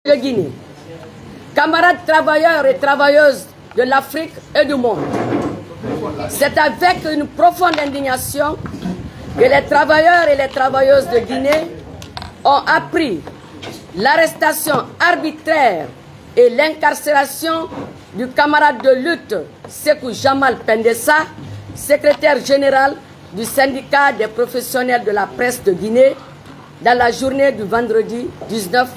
de Guinée, camarades travailleurs et travailleuses de l'Afrique et du monde, c'est avec une profonde indignation que les travailleurs et les travailleuses de Guinée ont appris l'arrestation arbitraire et l'incarcération du camarade de lutte Sékou Jamal Pendessa, secrétaire général du syndicat des professionnels de la presse de Guinée, dans la journée du vendredi 19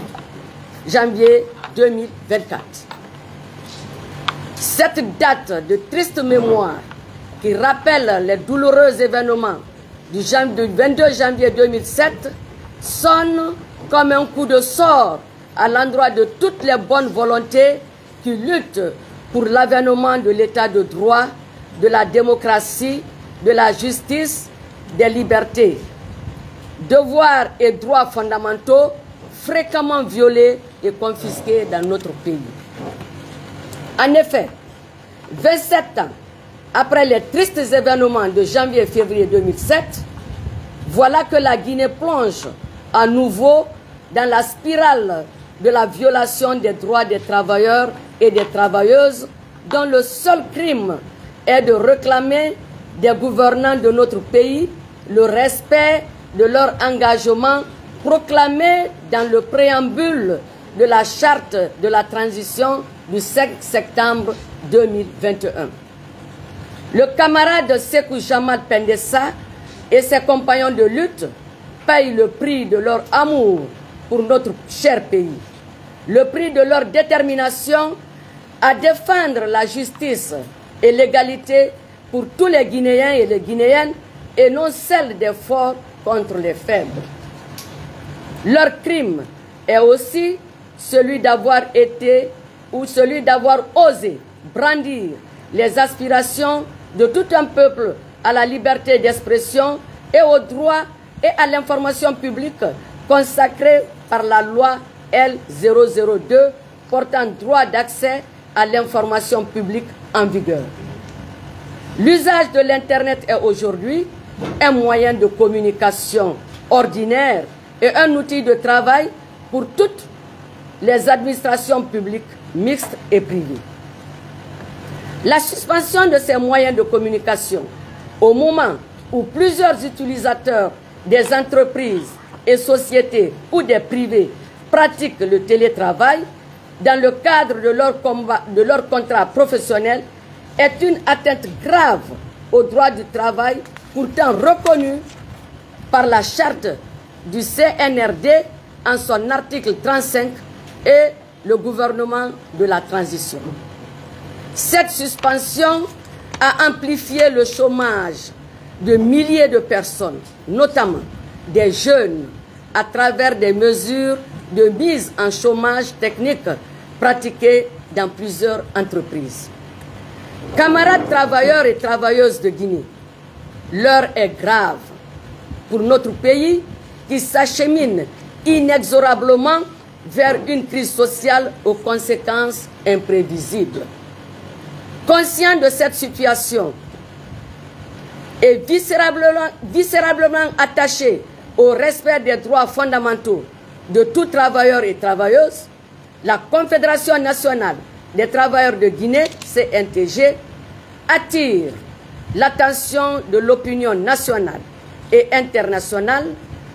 janvier 2024. Cette date de triste mémoire qui rappelle les douloureux événements du 22 janvier 2007 sonne comme un coup de sort à l'endroit de toutes les bonnes volontés qui luttent pour l'avènement de l'état de droit, de la démocratie, de la justice, des libertés, devoirs et droits fondamentaux fréquemment violés et confisqués dans notre pays. En effet, 27 ans après les tristes événements de janvier et février 2007, voilà que la Guinée plonge à nouveau dans la spirale de la violation des droits des travailleurs et des travailleuses, dont le seul crime est de réclamer des gouvernants de notre pays le respect de leur engagement proclamé dans le préambule de la charte de la transition du 5 septembre 2021. Le camarade Sékou Jamal Pendessa et ses compagnons de lutte payent le prix de leur amour pour notre cher pays, le prix de leur détermination à défendre la justice et l'égalité pour tous les Guinéens et les Guinéennes et non celle des forts contre les faibles. Leur crime est aussi celui d'avoir été ou celui d'avoir osé brandir les aspirations de tout un peuple à la liberté d'expression et au droit et à l'information publique consacrée par la loi L002 portant droit d'accès à l'information publique en vigueur. L'usage de l'Internet est aujourd'hui un moyen de communication ordinaire et un outil de travail pour toutes les administrations publiques mixtes et privées. La suspension de ces moyens de communication au moment où plusieurs utilisateurs des entreprises et sociétés ou des privés pratiquent le télétravail dans le cadre de leur contrat professionnel est une atteinte grave au droit du travail pourtant reconnu par la charte du CNRD en son article 35 et le gouvernement de la transition. Cette suspension a amplifié le chômage de milliers de personnes, notamment des jeunes, à travers des mesures de mise en chômage technique pratiquées dans plusieurs entreprises. Camarades travailleurs et travailleuses de Guinée, l'heure est grave pour notre pays qui s'achemine inexorablement vers une crise sociale aux conséquences imprévisibles. Conscient de cette situation et viscéralement attaché au respect des droits fondamentaux de tout travailleur et travailleuse, la Confédération nationale des travailleurs de Guinée, CNTG, attire l'attention de l'opinion nationale et internationale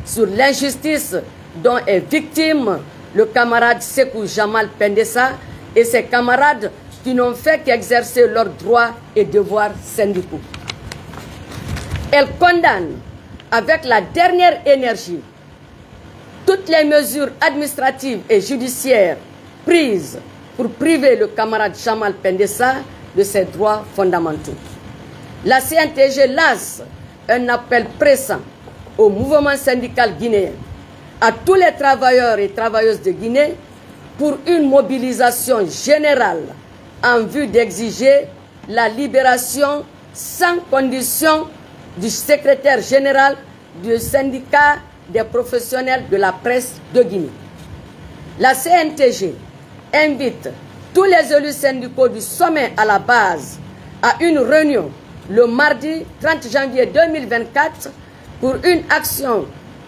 sur l'injustice dont est victime le camarade Sékou Jamal Pendessa et ses camarades qui n'ont fait qu'exercer leurs droits et devoirs syndicaux. Elle condamne avec la dernière énergie toutes les mesures administratives et judiciaires prises pour priver le camarade Jamal Pendessa de ses droits fondamentaux. La CNTG lance un appel pressant au mouvement syndical guinéen, à tous les travailleurs et travailleuses de Guinée pour une mobilisation générale en vue d'exiger la libération sans condition du secrétaire général du syndicat des professionnels de la presse de Guinée. La CNTG invite tous les élus syndicaux du sommet à la base à une réunion le mardi 30 janvier 2024 pour une action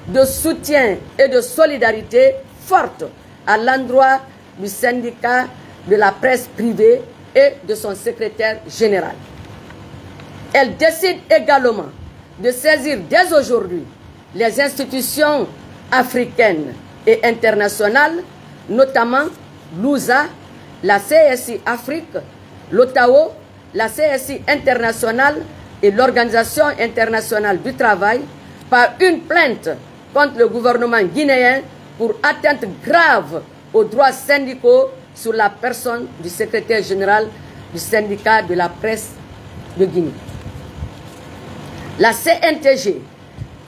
de soutien et de solidarité forte à l'endroit du syndicat de la presse privée et de son secrétaire général. Elle décide également de saisir dès aujourd'hui les institutions africaines et internationales, notamment l'USA, la CSI Afrique, l'OTAO, la CSI internationale et l'Organisation internationale du travail par une plainte contre le gouvernement guinéen pour atteinte grave aux droits syndicaux sur la personne du secrétaire général du syndicat de la presse de Guinée. La CNTG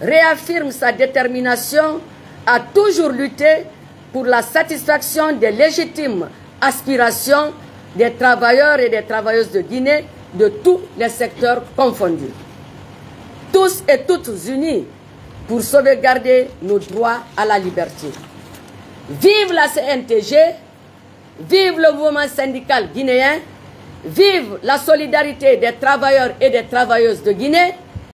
réaffirme sa détermination à toujours lutter pour la satisfaction des légitimes aspirations des travailleurs et des travailleuses de Guinée de tous les secteurs confondus. Tous et toutes unis pour sauvegarder nos droits à la liberté. Vive la CNTG, vive le mouvement syndical guinéen, vive la solidarité des travailleurs et des travailleuses de Guinée.